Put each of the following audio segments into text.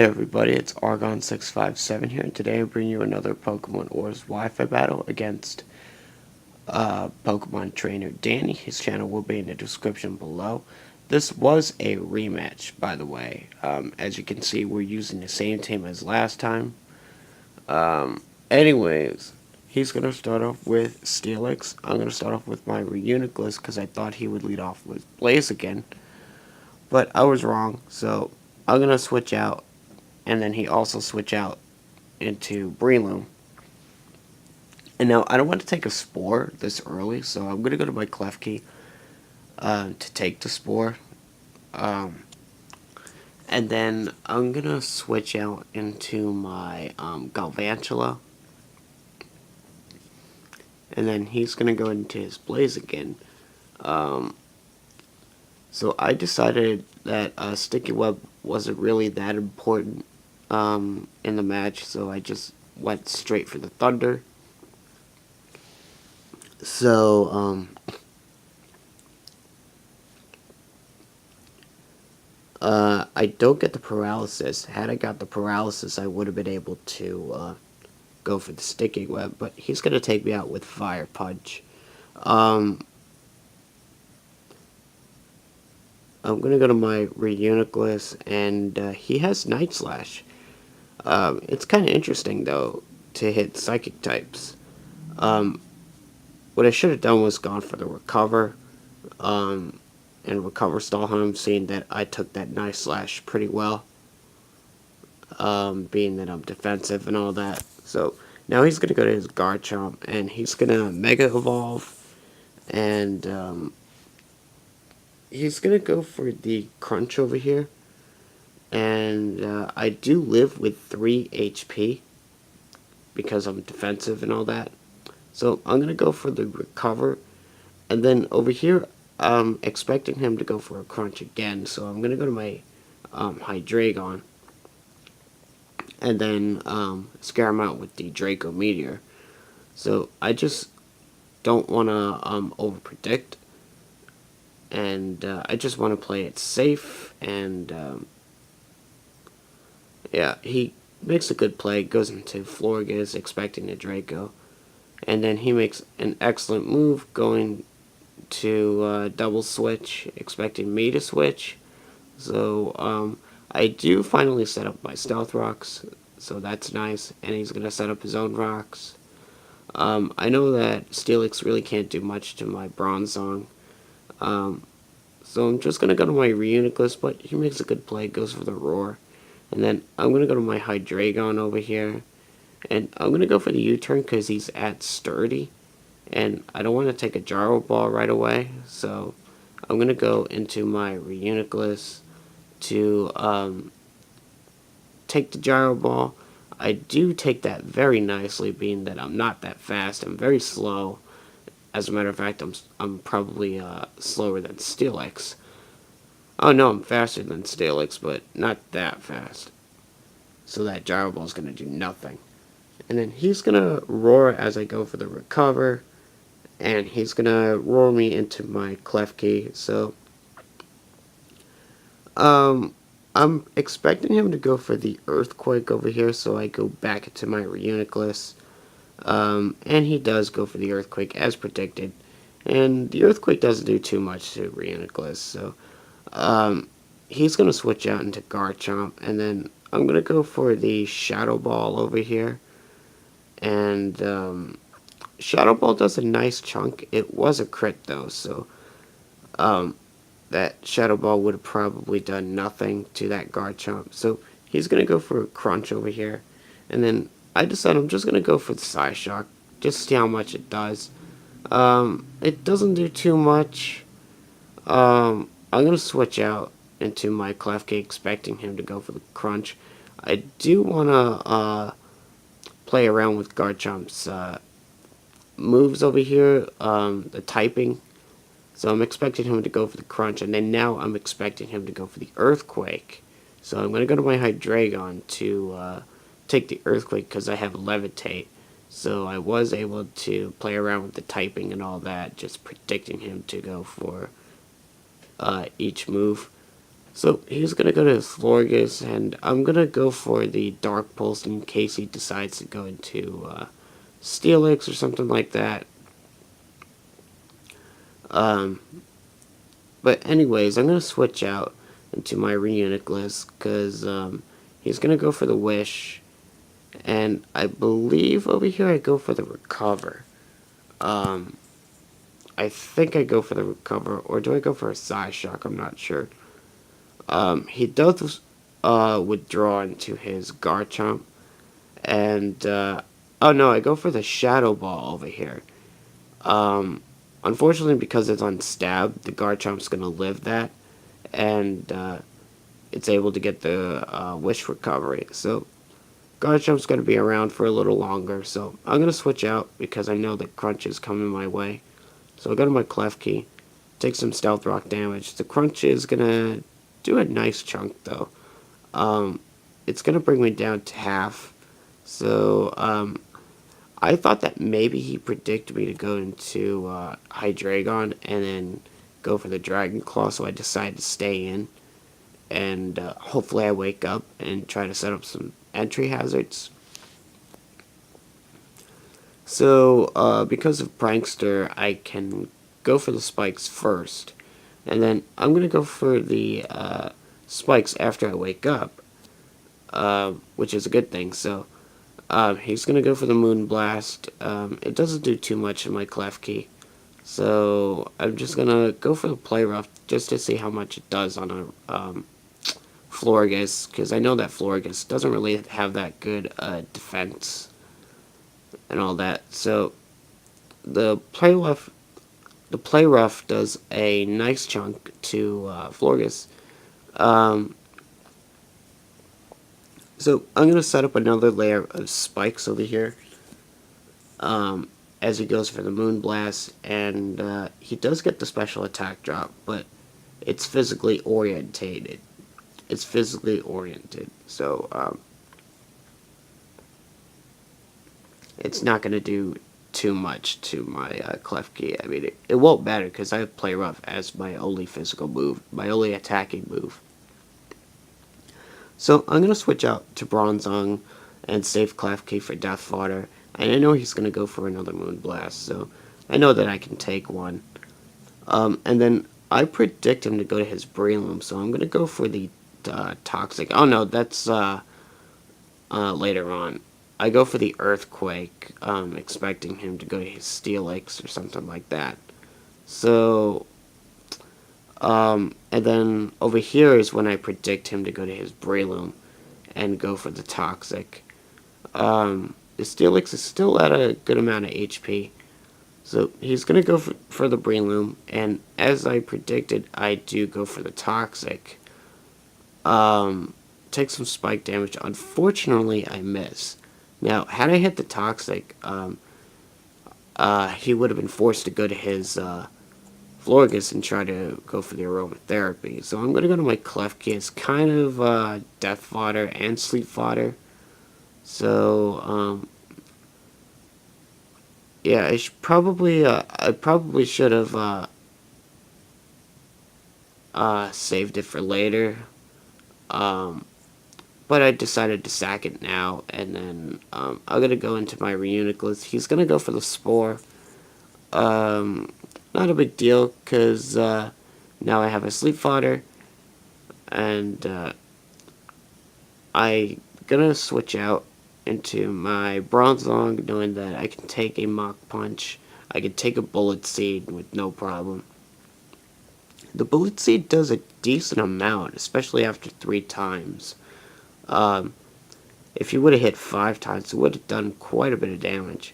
Hey everybody, it's Argon657 here, and today I bring you another Pokemon ORAS Wi-Fi battle against Pokemon trainer Danny. His channel will be in the description below. This was a rematch, by the way. As you can see, we're using the same team as last time. Anyways, he's going to start off with Steelix. I'm going to start off with my Reuniclus because I thought he would lead off with Blaziken. But I was wrong, so I'm going to switch out. And then he also switch out into Breloom. And now I don't want to take a Spore this early, so I'm going to go to my Klefki to take the Spore. And then I'm going to switch out into my Galvantula. And then he's going to go into his Blaziken. So I decided that Sticky Web wasn't really that important in the match, so I just went straight for the Thunder. So, I don't get the Paralysis. Had I got the Paralysis, I would have been able to go for the Sticky Web, but he's going to take me out with Fire Punch. I'm going to go to my Reuniclus, and he has Night Slash. It's kind of interesting, though, to hit Psychic types. What I should have done was gone for the Recover, and Recover Stallham, seeing that I took that Night Slash pretty well, being that I'm defensive and all that. So, now he's going to go to his Garchomp, and he's going to Mega Evolve, and he's going to go for the Crunch over here. And I do live with 3 HP because I'm defensive and all that. So I'm going to go for the Recover. And then over here, I'm expecting him to go for a Crunch again. So I'm going to go to my Hydreigon. And then scare him out with the Draco Meteor. So I just don't want to overpredict. And I just want to play it safe. And yeah, he makes a good play. Goes into Florges, expecting a Draco. And then he makes an excellent move, going to double switch, expecting me to switch. So I do finally set up my Stealth Rocks, so that's nice. And he's going to set up his own rocks. I know that Steelix really can't do much to my Bronzong. So I'm just going to go to my Reuniclus, but he makes a good play, goes for the Roar. And then I'm going to go to my Hydreigon over here. And I'm going to go for the U-turn because he's at Sturdy. And I don't want to take a Gyro Ball right away. So I'm going to go into my Reuniclus to take the Gyro Ball. I do take that very nicely, being that I'm not that fast. I'm very slow. As a matter of fact, I'm probably slower than Steelix. Oh no, I'm faster than Steelix, but not that fast. So that Gyro Ball is going to do nothing. And then he's going to Roar as I go for the Recover. And he's going to Roar me into my Klefki. So, I'm expecting him to go for the Earthquake over here. So I go back into my Reuniclus. And he does go for the Earthquake as predicted. And the Earthquake doesn't do too much to Reuniclus. So, he's going to switch out into Garchomp. And then I'm going to go for the Shadow Ball over here. And Shadow Ball does a nice chunk. It was a crit though, so that Shadow Ball would have probably done nothing to that Garchomp. So he's going to go for a Crunch over here. And then I decided I'm just going to go for the Psyshock, just to see how much it does. It doesn't do too much. I'm going to switch out into my Klefki, expecting him to go for the Crunch. I do want to play around with Garchomp's moves over here, the typing. So I'm expecting him to go for the Crunch, and then now I'm expecting him to go for the Earthquake. So I'm going to go to my Hydreigon to take the Earthquake because I have Levitate. So I was able to play around with the typing and all that, just predicting him to go for each move. So he's going to go to his Florges, and I'm going to go for the Dark Pulse in case he decides to go into Steelix or something like that. But anyways, I'm going to switch out into my Reunic list because he's going to go for the Wish. And I believe over here I go for the Recover. I think I go for the Recover, or do I go for a Psyshock? I'm not sure. He does withdraw into his Garchomp. And, oh no, I go for the Shadow Ball over here. Unfortunately, because it's on Stab, the Garchomp's going to live that. And it's able to get the Wish Recovery. So Garchomp's going to be around for a little longer. So I'm going to switch out because I know that Crunch is coming my way. So I'll go to my Klefki, take some Stealth Rock damage. The Crunch is going to do a nice chunk though. It's going to bring me down to half. So I thought that maybe he predicted me to go into Hydreigon and then go for the Dragon Claw, so I decided to stay in. And hopefully I wake up and try to set up some entry hazards. So because of Prankster, I can go for the spikes first. And then I'm going to go for the spikes after I wake up, which is a good thing. So he's going to go for the Moonblast. It doesn't do too much in my Klefki. So I'm just going to go for the Play Rough just to see how much it does on a Florges, because I know that Florges doesn't really have that good defense and all that. So the Play Rough does a nice chunk to Florges. So I'm going to set up another layer of spikes over here as he goes for the Moonblast, and he does get the special attack drop, but it's physically orientated. So it's not going to do too much to my Klefki. I mean, it won't matter because I have Play Rough as my only physical move, my only attacking move. So I'm going to switch out to Bronzong and save Klefki for Death Fodder. And I know he's going to go for another Moonblast, so I know that I can take one. And then I predict him to go to his Breloom, so I'm going to go for the Toxic. Oh no, that's later on. I go for the Earthquake, expecting him to go to his Steelix or something like that. So, and then over here is when I predict him to go to his Breloom and go for the Toxic. The Steelix is still at a good amount of HP. So he's going to go for the Breloom, and as I predicted, I do go for the Toxic. Take some spike damage. Unfortunately, I miss. Now, had I hit the Toxic, he would have been forced to go to his Florges and try to go for the Aromatherapy. So I'm going to go to my Klefki. It's kind of Death Fodder and Sleep Fodder. So, yeah, I probably should have saved it for later. But I decided to sack it now, and then I'm going to go into my Reunic list. He's going to go for the Spore. Not a big deal, because now I have a Sleep Fodder, and I'm going to switch out into my Bronzong, knowing that I can take a Mach Punch. I can take a Bullet Seed with no problem. The Bullet Seed does a decent amount, especially after 3 times. If you would have hit 5 times, it would have done quite a bit of damage.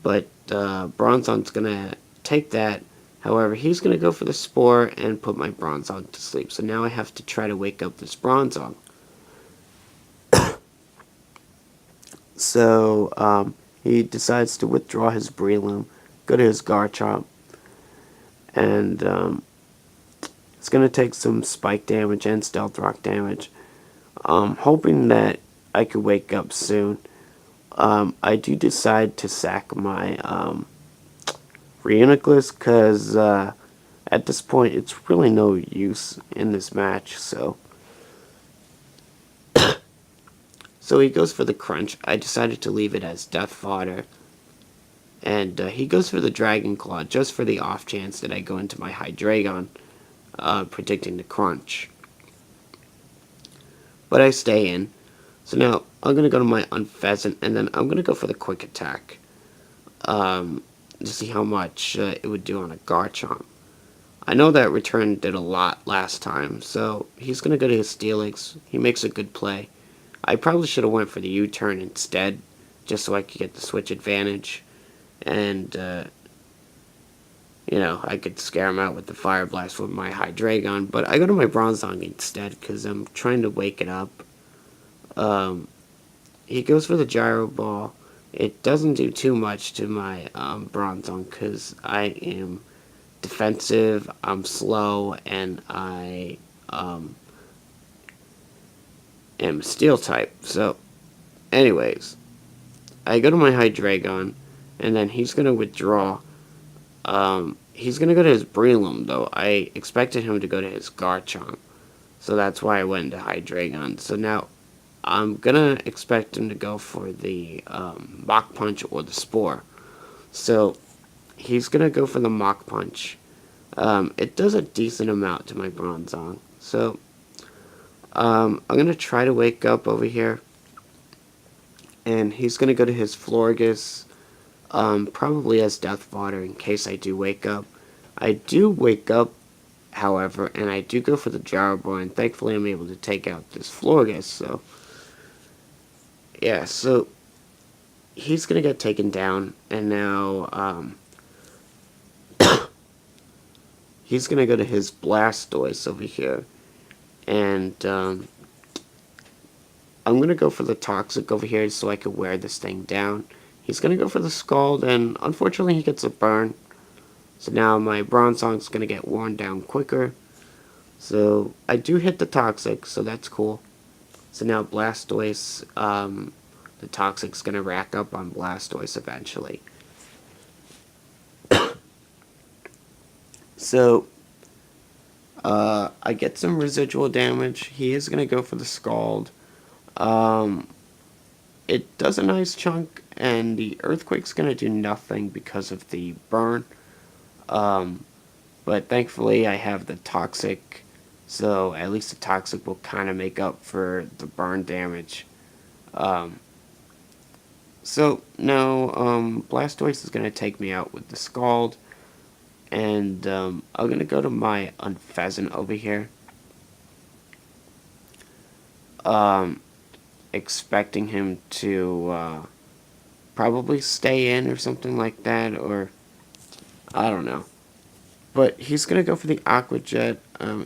But Bronzong's going to take that. However, he's going to go for the Spore and put my Bronzong to sleep. So now I have to try to wake up this Bronzong. So he decides to withdraw his Breloom, go to his Garchomp, and it's going to take some spike damage and stealth rock damage. Hoping that I could wake up soon. I do decide to sack my Reunic list because, as at this point, it's really no use in this match, so... So he goes for the crunch. I decided to leave it as death fodder. And he goes for the Dragon Claw, just for the off chance that I go into my Hydreigon, predicting the crunch. But I stay in. So now, I'm going to go to my Unpheasant, and then I'm going to go for the quick attack. To see how much it would do on a Garchomp. I know that return did a lot last time, so he's going to go to his Steelix. He makes a good play. I probably should have went for the U-turn instead, just so I could get the switch advantage. And, you know, I could scare him out with the Fire Blast with my Hydreigon. But I go to my Bronzong instead, because I'm trying to wake it up. He goes for the Gyro Ball. It doesn't do too much to my Bronzong, because I am defensive, I'm slow, and I am Steel type. So, anyways, I go to my Hydreigon, and then he's going to withdraw. He's going to go to his Breloom, though. I expected him to go to his Garchomp, so that's why I went into Hydreigon. So now, I'm going to expect him to go for the Mach Punch or the Spore. So, he's going to go for the Mach Punch. It does a decent amount to my Bronzong. So, I'm going to try to wake up over here. And he's going to go to his Florges, probably as death fodder in case I do wake up. I do wake up, however, and I do go for the Gyro Ball, and thankfully I'm able to take out this Florges. So, yeah, so he's going to get taken down, and now he's going to go to his Blastoise over here, and I'm going to go for the Toxic over here so I could wear this thing down. He's going to go for the Scald, and unfortunately he gets a burn. So now my Bronzong's going to get worn down quicker. So I do hit the Toxic, so that's cool. So now Blastoise, the Toxic's going to rack up on Blastoise eventually. So, I get some residual damage. He is going to go for the Scald. It does a nice chunk, and the Earthquake's going to do nothing because of the burn. But thankfully I have the Toxic, so at least the Toxic will kind of make up for the burn damage. So now Blastoise is going to take me out with the Scald, and I'm going to go to my Unpheasant over here. Expecting him to probably stay in or something like that, or I don't know. But he's going to go for the Aqua Jet.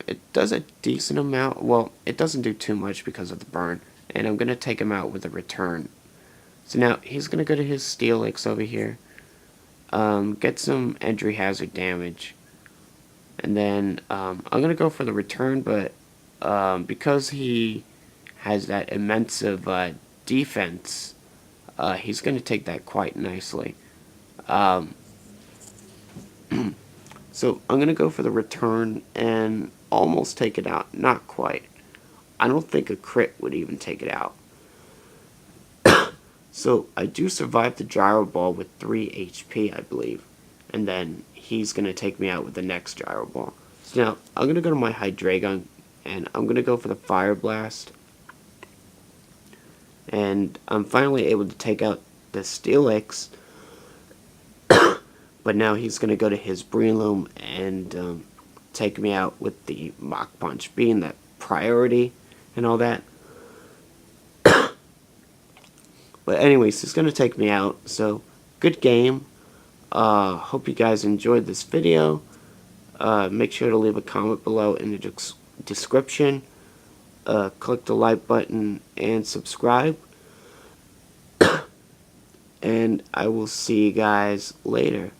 It does a decent amount. Well, it doesn't do too much because of the burn. And I'm going to take him out with a return. So now he's going to go to his Steelix over here. Get some entry hazard damage. And then I'm going to go for the return. But because he has that immense defense, he's going to take that quite nicely. So I'm going to go for the return and almost take it out. Not quite. I don't think a crit would even take it out. So I do survive the Gyro Ball with 3 HP, I believe. And then he's going to take me out with the next Gyro Ball. So now I'm going to go to my Hydreigon, and I'm going to go for the Fire Blast. And I'm finally able to take out the Steelix. But now he's going to go to his Breloom and take me out with the Mach Punch, being that priority and all that. But anyways, he's going to take me out. So, good game. Hope you guys enjoyed this video. Make sure to leave a comment below in the description. Click the like button and subscribe. And I will see you guys later.